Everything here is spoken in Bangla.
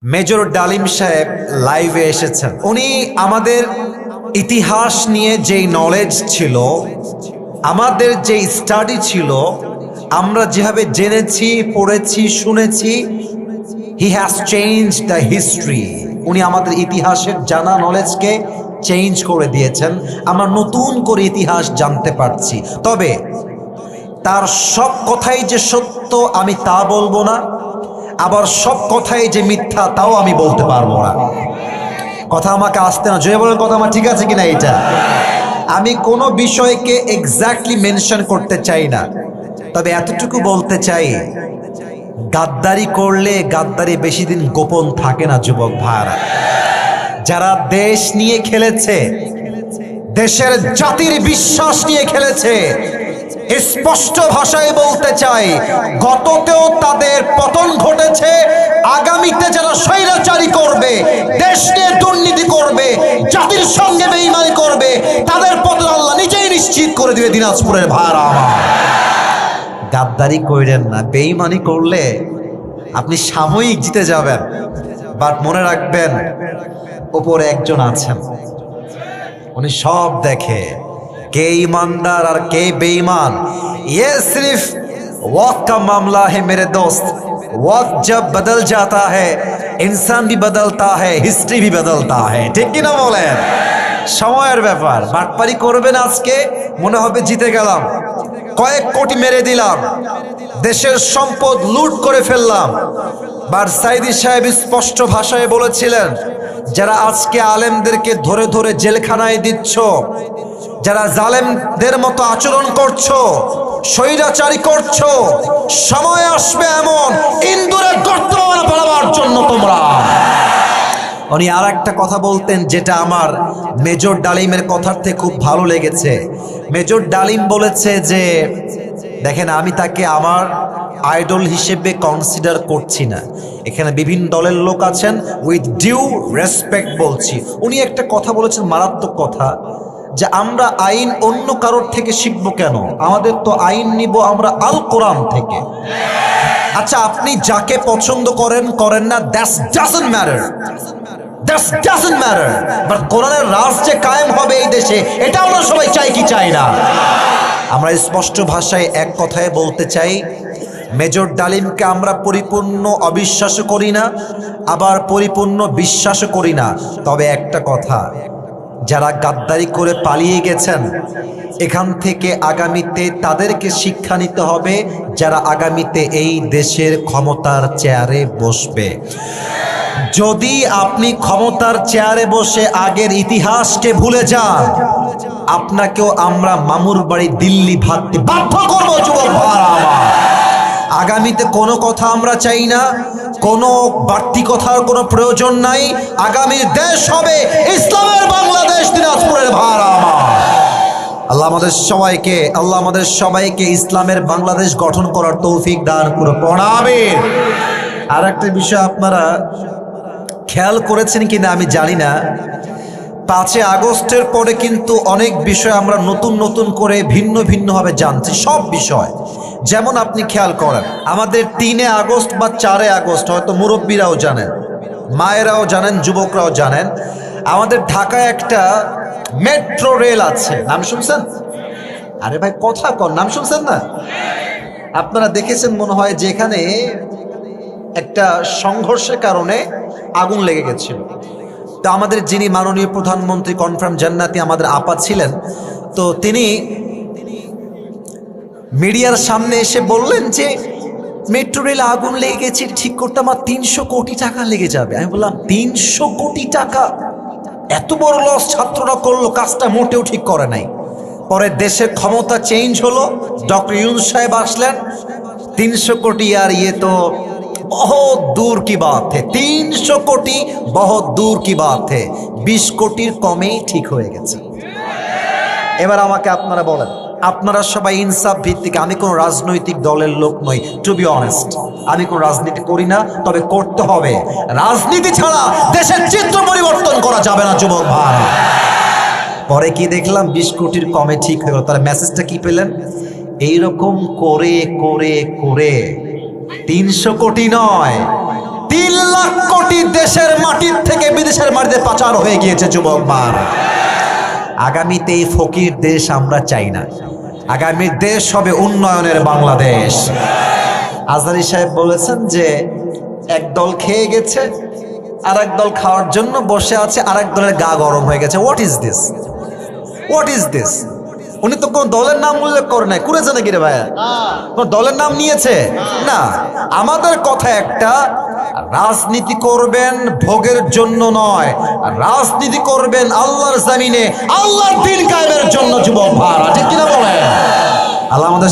মেজর ডালিম সাহেব লাইভে এসেছেন। উনি আমাদের ইতিহাস নিয়ে যেই নলেজ ছিল, আমাদের যে স্টাডি ছিল, আমরা যেভাবে জেনেছি, পড়েছি, শুনেছি, he has change the history. উনি আমাদের ইতিহাসের জানা নলেজকে চেঞ্জ করে দিয়েছেন। আমরা নতুন করে ইতিহাস জানতে পারছি। তবে তার সব কথাই যে সত্য আমি তা বলবো না, আবার সব কথাই যে মিথ্যা তাও আমি বলতে পারবো না। কথা আমাকে আসতে না, জয় বলেন কথা আমার ঠিক আছে কিনা। এটা আমি কোনো বিষয়কে এক্স্যাক্টলি মেনশন করতে চাই না, তবে এতটুকু বলতে চাই, গাদ্দারি করলে গাদ্দারি বেশি দিন গোপন থাকে না যুবক ভাইরা। যারা দেশ নিয়ে খেলেছে, দেশের জাতির বিশ্বাস নিয়ে খেলেছে, স্পষ্ট ভাষায় বলতে চাই, গততেও তাদের পতন ঘটেছে। আগামীতে যারা স্বৈরাচারী করবে, দেশ নিয়ে দুর্নীতি করবে, জাতির সঙ্গে বেঈমানি করবে, তাদের পতন আল্লাহ নিজেই নিশ্চিত করে দিবে। দিনাজপুরের ভাইরা আমার, গাদ্দারি কইরেন না। বেঈমানি করলে আপনি সাময়িক জিতে যাবেন, বাট মনে রাখবেন উপরে একজন আছেন, উনি সব দেখে, কে ईमानदार और के बेईमान। ये सिर्फ वक्त का मामला है मेरे दोस्त। वक्त जब बदल जाता है, इंसान भी बदलता है, हिस्ट्री भी बदलता है। ठीक কি না বলেন? সময়ের ব্যাপার। বাটপারি করবেন আজকে, মনে হবে জিতে গেলাম, কয়েক কোটি মেরে দিলাম, দেশের সম্পদ লুট করে ফেললাম। বার সাইদি সাহেব স্পষ্ট ভাষায় বলেছিলেন, যারা আজকে আলেমদেরকে ধরে ধরে জেলখানায় দিচ্ছ, যারা জালেমদের মতো আচরণ করছো, স্বৈরাচারী করছো, সময় আসবে এমন ইন্দুরে গর্ত পালাবার জন্য তোমরা। উনি আর একটা কথা বলতেন, যেটা আমার মেজর ডালিমের কথার থেকে খুব ভালো লেগেছে। মেজর ডালিম বলেছে যে, দেখেন, আমি তাকে আমার আইডল হিসেবে কনসিডার করছি না। এখানে বিভিন্ন দলের লোক আছেন, উইথ ডিউ রেসপেক্ট বলছি। উনি একটা কথা বলেছেন, মারাত্মক কথা, যে আমরা আইন অন্য কারোর থেকে শিখবো কেন? আমাদের তো আইন নিব আমরা আল কোরআন থেকে। আচ্ছা, আপনি যাকে পছন্দ করেন করেন না, that's doesn't matter, that's doesn't matter, but কোরআনের রাজ যে কায়েম হবে এই দেশে, এটা আমরা সবাই চাই কি চাই না? আমরা স্পষ্ট ভাষায় এক কথায় বলতে চাই, মেজর ডালিমকে আমরা পরিপূর্ণ অবিশ্বাসও করি না, আবার পরিপূর্ণ বিশ্বাসও করি না। তবে একটা কথা, যারা গাদ্দারি করে পালিয়ে গেছেন, এখান থেকে আগামীতে তাদেরকে শিক্ষা নিতে হবে, যারা আগামীতে এই দেশের ক্ষমতার চেয়ারে বসবে। যদি আপনি ক্ষমতার চেয়ারে বসে আগের ইতিহাসকে ভুলে যান, আপনাকেও আমরা মামুর বাড়ি দিল্লি ভাবতে বাধ্য করবো যুবক ভাইরা আমার। আগামীতে কোনো কথা আমরা চাই না, কোনো বাড়তি কথার কোনো প্রয়োজন নাই। আগামীর দেশ হবে ইসলামের বাংলাদেশ, দিনাজপুরের ভাইরা আমার। আল্লাহ আমাদের সবাইকে ইসলামের বাংলাদেশ গঠন করার তৌফিক দান করে পড়াবে। আর একটা বিষয় আপনারা খেয়াল করেছেন কিনা আমি জানি না, 5 আগস্টের পরে কিন্তু অনেক বিষয় আমরা নতুন নতুন করে ভিন্ন ভিন্নভাবে জানছি, সব বিষয়। যেমন আপনি খেয়াল করেন, আমাদের 3 আগস্ট বা 4 আগস্ট, হয়তো মুরব্বীরাও জানেন, মায়েরাও জানেন, যুবকরাও জানেন, আমাদের ঢাকায় একটা মেট্রো রেল আছে। নাম শুনছেন? আরে ভাই কথা কর, নাম শুনছেন না? আপনারা দেখেছেন মনে হয়, যেখানে একটা সংঘর্ষের কারণে আগুন লেগে গেছিল। তো আমাদের যিনি মাননীয় প্রধানমন্ত্রী কনফার্ম জান্নাতি আমাদের আপা ছিলেন, তো তিনি মিডিয়ার সামনে এসে বললেন যে মেট্রো রেলে আগুন লেগে গেছে, ঠিক করতে আমার 300 কোটি টাকা লেগে যাবে। আমি বললাম 300 কোটি টাকা? এত বড় লস ছাত্ররা করলো, কাজটা মোটেও ঠিক করে নাই। পরে দেশের ক্ষমতা চেঞ্জ হলো, ডক্টর ইউনূস সাহেব আসলেন, 300 কোটি আর ইয়ে তো बहुत दूर की बात है, 300 কোটি बहुत दूर की बात है, 20 কোটির কমেই ঠিক হয়ে গেছে। এবার আমাকে আপনারা বলেন, আপনারা সবাই ইনসাফ ভিত্তিক, আমি কোন রাজনৈতিক দলের লোক নই, টু বি অনেস্ট, আমি কোন রাজনীতি করি না, তবে করতে হবে। রাজনীতি ছাড়া দেশের চিত্র পরিবর্তন করা যাবে না যুবক ভাই। পরে কি দেখলাম, 20 কোটির কমে ঠিক হয়ে গেল। তার মেসেজটা কি পেলেন? এইরকম করে করে করে 300 কোটি নয়, 3,00,000 কোটি দেশের মাটির থেকে বিদেশের মাটিতে পাচার হয়ে গিয়েছে যুবক বার। আগামীতে এই ফকির দেশ আমরা চাই না। আগামীর দেশ হবে উন্নয়নের বাংলাদেশ। আজহারী সাহেব বলেছেন যে একদল খেয়ে গেছে, আর একদল খাওয়ার জন্য বসে আছে, আর এক দলের গা গরম হয়ে গেছে। What is this? What is this? উনি তো কোন দলের নাম উল্লেখ করে নাই। করেছে নাকি রে ভাইয়া? কোন দলের নাম নিয়েছে না। আমাদের কথা একটা, রাজনীতি করবেন ভোগের জন্য নয়, রাজনীতি করবেন আল্লাহর জমিনে আল্লাহর দ্বীন কায়েমের জন্য যুবক ভাইরা, ঠিক কিনা বলেন? আল্লাহ আমাদের